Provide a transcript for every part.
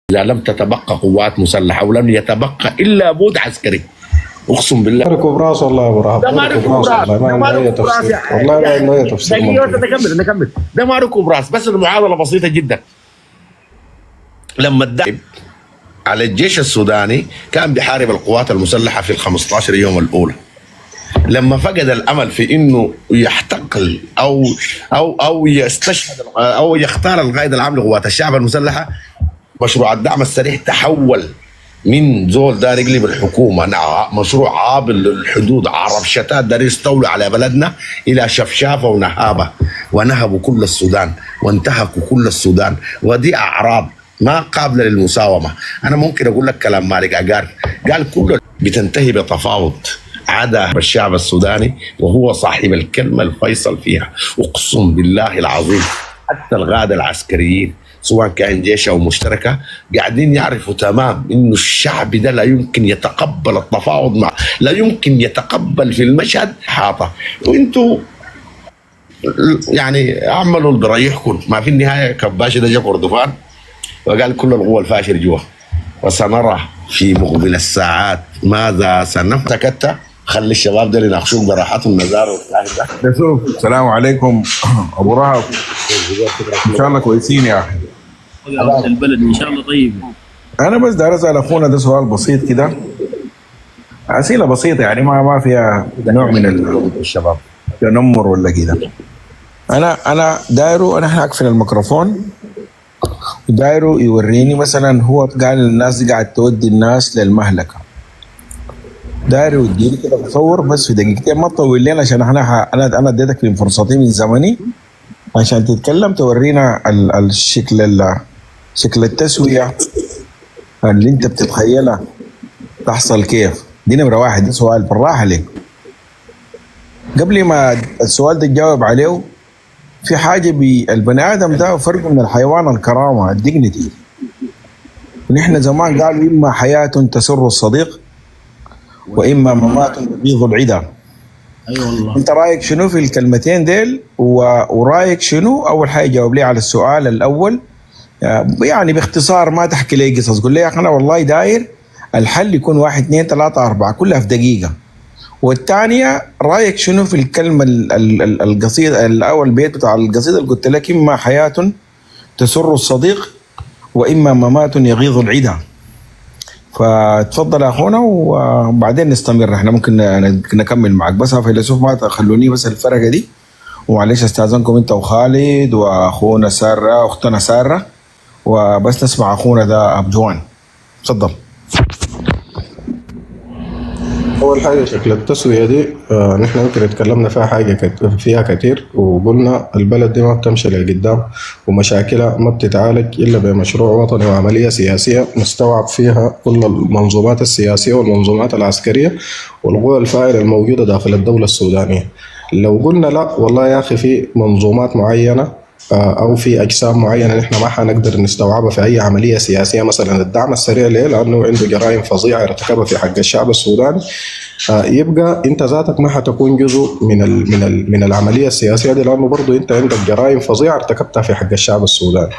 إذا لم تتبقى قوات مسلحة ولم يتبقى إلا بود عسكري، أقسم بالله ركب راس والله يا ابو رهب، ده ما ركب راس، والله ما عنده اي تفسير، والله ما عنده اي تفسير. دقيقة نكمل، ده ما ركب راس، بس المعادلة بسيطة جدا. لما الدعم على الجيش السوداني كان بيحارب القوات المسلحة في ال 15 يوم الأولى، لما فقد الامل في انه يحتقل او يستشهد او يختار القائد العام لقوات الشعب المسلحه، مشروع الدعم السريع تحول من زول دار يقلب الحكومه مشروع عابر للحدود، عرب شتات دار يستولوا على بلدنا، الى شفشافه ونهابه، ونهبوا كل السودان وانتهكوا كل السودان، ودي اعراض ما قابله للمساومه. انا ممكن اقول لك كلام مالك عقار قال كله بتنتهي بتفاوض عدا الشعب السوداني، وهو صاحب الكلمة الفيصل فيها. أقسم بالله العظيم حتى القادة العسكريين سواء كان جيش أو مشتركة قاعدين يعرفوا تمام إنه الشعب ده لا يمكن يتقبل التفاوض معه، لا يمكن يتقبل في المشهد حاطة، وإنتوا يعني اعملوا اللي بريحكم. ما في النهاية كباشي ده جا كردفان وقال كل القوة الفاشر جوا، وسنرى في مقبل الساعات ماذا سنفعل. خلي الشباب دول يناقشوك براحتهم نزار يوسف. السلام عليكم ابو رهب، ان شاء الله كويسين يا اخي. البلد ان شاء الله طيب. انا بس داير اسال اخونا ده سؤال بسيط كده، اسئله بسيطه يعني ما فيها نوع من الشباب تنمر ولا كده. انا دايره، انا هقفل الميكروفون ودايره يوريني مثلا هو قال الناس قاعد تودي الناس للمهلكه، داير يديني كده بصور بس في دقيقتين ما تطول لنا، عشان انا اديتك من فرصتي من زمني عشان تتكلم تورينا شكل التسويه اللي انت بتتخيلها تحصل كيف. دي نمره واحد، دي سؤال بالراحه ليه. قبل ما السؤال ده تجاوب عليه، في حاجه بالبني ادم ده فرق من الحيوان، الكرامه، الديجنتي. ونحن زمان قالوا اما حياه تسر الصديق واما ممات يغيظ العدا. ايوه والله. انت رايك شنو في الكلمتين ديل؟ ورايك شنو؟ اول حاجه جاوب لي على السؤال الاول يعني باختصار، ما تحكي لي قصص، قول لي يا اخي انا والله داير الحل يكون 1 2 3 4 كلها في دقيقه. والثانيه رايك شنو في الكلمه القصيده الاول بيت بتاع القصيده اللي قلت لك اما حياه تسر الصديق واما ممات يغيظ العدا. فتفضل يا اخونا وبعدين نستمر، احنا ممكن نكمل معك، بس يا فيلسوف ما تخلوني بس الفرقه دي، ومعلش استاذنكم انت وخالد واخونا ساره واختنا ساره، وبس نسمع اخونا ده ابو جوان. تفضل. اول حاجه شكل التسويه دي نحن يمكن اتكلمنا فيها كتير، وقلنا البلد دي ما بتمشي لقدام، ومشاكلها ما بتتعالج الا بمشروع وطني وعمليه سياسيه نستوعب فيها كل المنظومات السياسيه والمنظومات العسكريه والقوى الفاعله الموجوده داخل الدوله السودانيه. لو قلنا لا والله يا اخي في منظومات معينه او في اجسام معينه نحن ما حنقدر نستوعبها في اي عمليه سياسيه، مثلا الدعم السريع ليه؟ لانه عنده جرائم فظيعه ارتكبها في حق الشعب السوداني، يبقى انت ذاتك ما حتكون جزء من العمليه السياسيه دي، لانه برضه انت عندك جرائم فظيعه ارتكبتها في حق الشعب السوداني.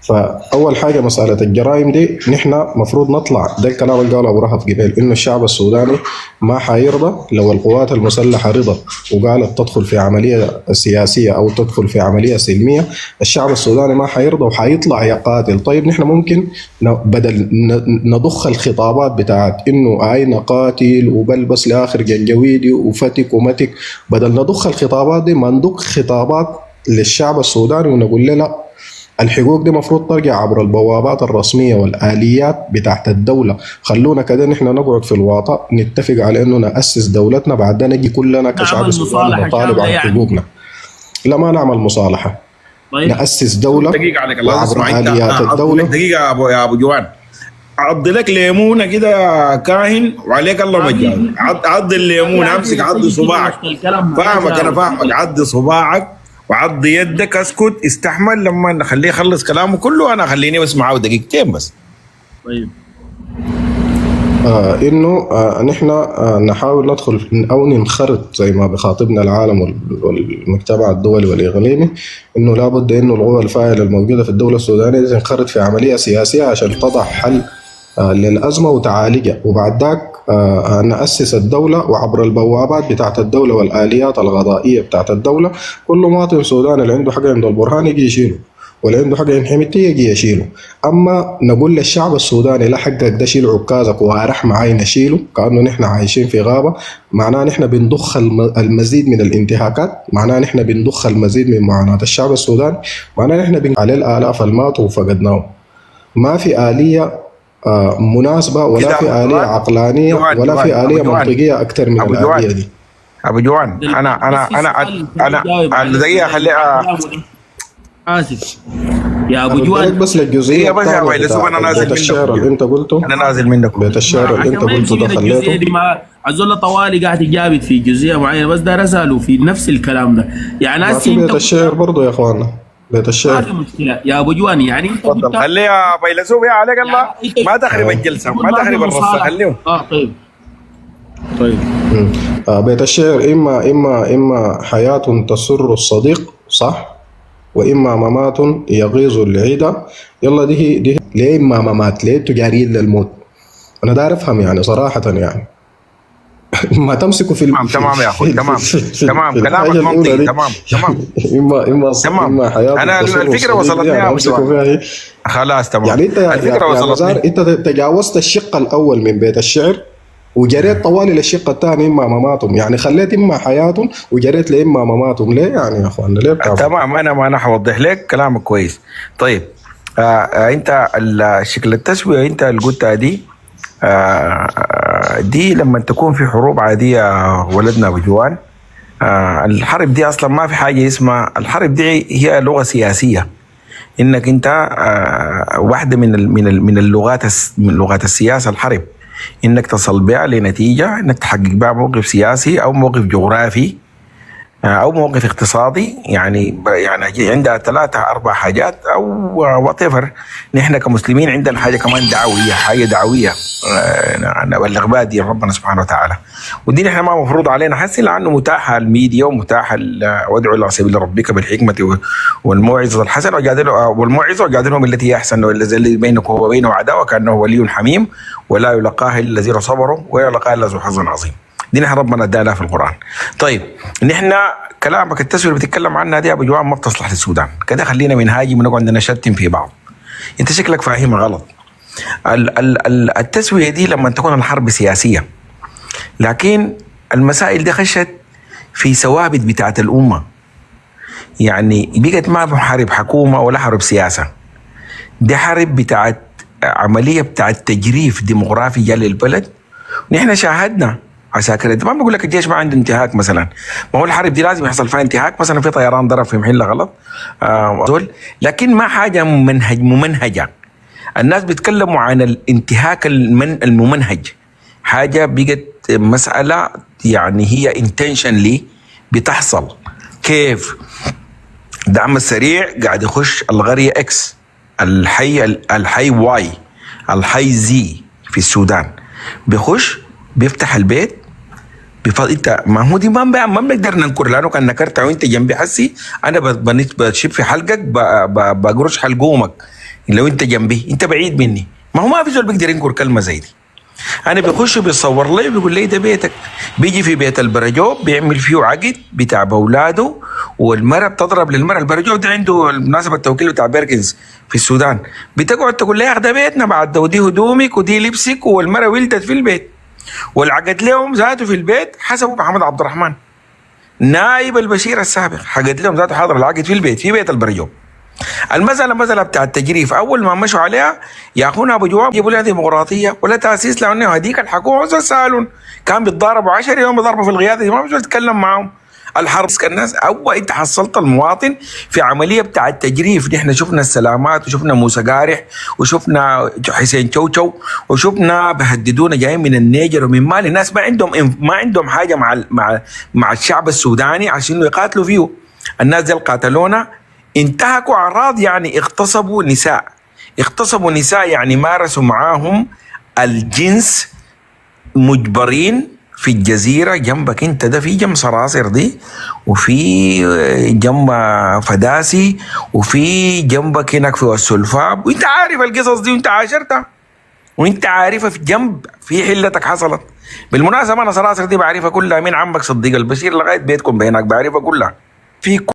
فاول حاجه مساله الجرائم دي نحن مفروض نطلع، ده الكلام اللي قاله ابو رهف قبل، انه الشعب السوداني ما حيرضى لو القوات المسلحه رضت وقالت تدخل في عمليه سياسيه او تدخل في عمليه سلميه، الشعب السوداني ما حيرضى وحيطلع يقاتل. طيب نحن ممكن بدل نضخ الخطابات بتاعت انه اين قاتل وبلبس لاخر جنجويدي وفتك ومتك، بدل نضخ الخطابات دي ما نضخ خطابات للشعب السوداني ونقول له لا، الحقوق دي مفروض ترجع عبر البوابات الرسمية والآليات بتاعت الدولة. خلونا كده نحن نقعد في الواطة نتفق على انه نأسس دولتنا، بعدين نجي كلنا كشعب سوداني نطالب عن حقوقنا. لا ما نعمل مصالحة. طيب. نأسس دولة دقيقة عليك الله عبر آليات الدولة. دقيقة يا ابو جوان، عض لك ليمونه كده كاهن وعليك الله مجال، عض الليمونه، امسك عض صباعك، فاهمك انا فاهمك، عض صباعك وعض يدك، اسكت استحمل لما نخليه يخلص كلامه كله، انا خليني بس معاه دقيقتين بس. طيب انه نحن نحاول ندخل او ننخرط زي ما بخاطبنا العالم والمجتمع الدولي والاقليمي، انه لابد انه القوى الفاعله الموجوده في الدوله السودانيه تنخرط في عمليه سياسيه عشان تضع حل للازمه وتعالجها، وبعد ذاك نأسس الدولة، وعبر البوابات بتاعت الدولة والآليات القضائية بتاعت الدولة كل مواطن سوداني اللي عنده حق عند البرهان يجي يشيله، واللي عنده حق عند حميدتي يجي يشيله. أما نقول للشعب السوداني لا حقك ده شيل عكازك وارح معاي نشيله كأنه نحن عايشين في غابة، معناه نحن بنضخ المزيد من الانتهاكات، معناه نحن بنضخ المزيد من معاناة الشعب السوداني، معناه نحن عليه الآلاف الماتوا وفقدناهم. ما في آلية مناسبة ولا في آلية عقلانية ولا في آلية منطقية أكثر من الآلية دي. أبو جوان أنا دقيقة خليها اسف يا ابو جوان بس للجزئية بس يا ويلي انا نازل بيت الشعر اللي انت قلته، انا نازل منكم بيت الشعر اللي انت قلته ده خليته. عزوله طوالي قاعد يجابت في جزئيه معينه، بس ده رساله في نفس الكلام ده يعني. ما في بيت الشعر برضه يا اخواننا، بيت الشعر ما في مشكله يا ابو جوان. يعني انت تفضل خليها فيلسوف يا عليك الله، ما تخرب الجلسه ما تخرب الرصه، خليهم. طيب بيت الشعر اما حياة تسر الصديق صح، واما ممات يغيظ العيدة. يلا دي ليه اما ممات؟ ليه تجاريين للموت؟ انا داير افهم يعني صراحة يعني. ما تمسكوا في تمام يا اخوي، تمام كلامك منطقي، تمام اما حياة انا الفكرة وصلتني يا ابو جوان خلاص تمام. يعني انت الفكرة وصلتني، انت تجاوزت الشق الاول من بيت الشعر وجريت طوالي للشق الثاني اما مماتهم، يعني خليت اما حياتهم وجريت لاما مماتهم. ليه يعني يا اخوان؟ ليه تمام انا حوضح لك كلامك كويس. طيب انت الشكل التسوية انت اللي قلتها دي دي لما تكون في حروب عادية ولدنا ابو جوان، الحرب دي اصلا ما في حاجة اسمها الحرب، دي هي لغة سياسية. انك انت واحدة من اللغات، من لغات السياسة الحرب، انك تصل بها لنتيجة، انك تحقق بها موقف سياسي او موقف جغرافي او موقف اقتصادي. يعني عندها 3 4 حاجات او وات ايفر. نحن كمسلمين عندنا حاجه كمان دعويه، حاجه دعويه نبلغ بها دين ربنا سبحانه وتعالى، ودي نحن ما مفروض علينا حسي، لانه متاحه الميديا ومتاحه وادعو الى سبيل ربك بالحكمه والموعظه الحسنه وجادلهم التي هي احسن، والذي بينك وبينه عداوه كانه ولي حميم ولا يلقاها الا الذين صبروا ولا يلقاها الا ذو حظ عظيم. دي نحن ربنا ادانا في القران. طيب نحن كلامك التسويه اللي بتتكلم عنها دي يا ابو جوان ما بتصلح للسودان، كده خلينا منهاجم ونقعد نشتم في بعض. انت شكلك فاهمها غلط. التسويه دي لما تكون الحرب سياسيه، لكن المسائل دي خشت في ثوابت بتاعت الامه، يعني بقت ما بحارب حكومه ولا حرب سياسه، دي حرب بتاعت عمليه بتاعت تجريف ديموغرافي جا للبلد. نحن شاهدنا عساكر، ما بقول لك الجيش ما عنده انتهاك مثلا، ما هو الحرب دي لازم يحصل فيها انتهاك، مثلا في طيران ضرب في محل غلط لكن ما حاجه ممنهجه. الناس بيتكلموا عن الانتهاك الممنهج، حاجه بقت مساله يعني هي intentionally بتحصل. كيف؟ دعم السريع قاعد يخش القريه اكس، الحي واي، الحي زي في السودان، بيخش بيفتح البيت انت ما هو دي ما بنقدر ننكر، لانه كان نكرتها وانت جنبي حسي انا بشب في حلقك بقرش حلقومك لو انت جنبي، انت بعيد مني. ما هو ما في زول بيقدر ينكر كلمه زي دي. انا بيخش بيصور لي بيقول لي ده بيتك، بيجي في بيت البرجوب بيعمل فيه عقد بتاع باولاده، والمرأة بتضرب للمرأة. البرجوب ده عنده المناسبة التوكيل بتاع بيركنز في السودان، بتقعد تقول لي يا ده بيتنا بعد ده، ودي هدومك ودي لبسك، والمرأة ولدت في البيت، والعقد لهم ذاته في البيت حسبوا محمد عبد الرحمن نائب البشير السابق، حقد لهم ذاته حاضر العقد في البيت في بيت البرجوب. المسألة بتاع التجريف، أول ما مشوا عليها يا أخونا أبو جواب جيبوا لها ديمقراطية ولا تأسيس، لأنه هذيك الحكومة سالون كان بيتضاربوا 10 يوم بيضربوا في القيادة، ما بيجوا تتكلم معهم. الحرب الناس أول أنت حصلت المواطن في عملية بتاع التجريف. نحن شفنا السلامات وشفنا موسى قارح وشفنا حسين شوشو وشفنا بهددونا جايين من النيجر ومن مالي، ناس ما عندهم حاجة مع الشعب السوداني عشان يقاتلوا فيه. الناس دي قاتلونا، انتهكوا أعراض، يعني اغتصبوا نساء يعني مارسوا معاهم الجنس مجبرين في الجزيرة جنبك انت ده، في جنب صراصر دي، وفي جنب فداسي، وفي جنبك هناك في السلفاب، وانت عارف القصص دي وانت عاشرتها وانت عارفها. في جنب في حلتك حصلت. بالمناسبة انا صراصر دي بعرفها كلها، من عمك صديق البشير لغاية بيتكم بينك بعرفها كلها. في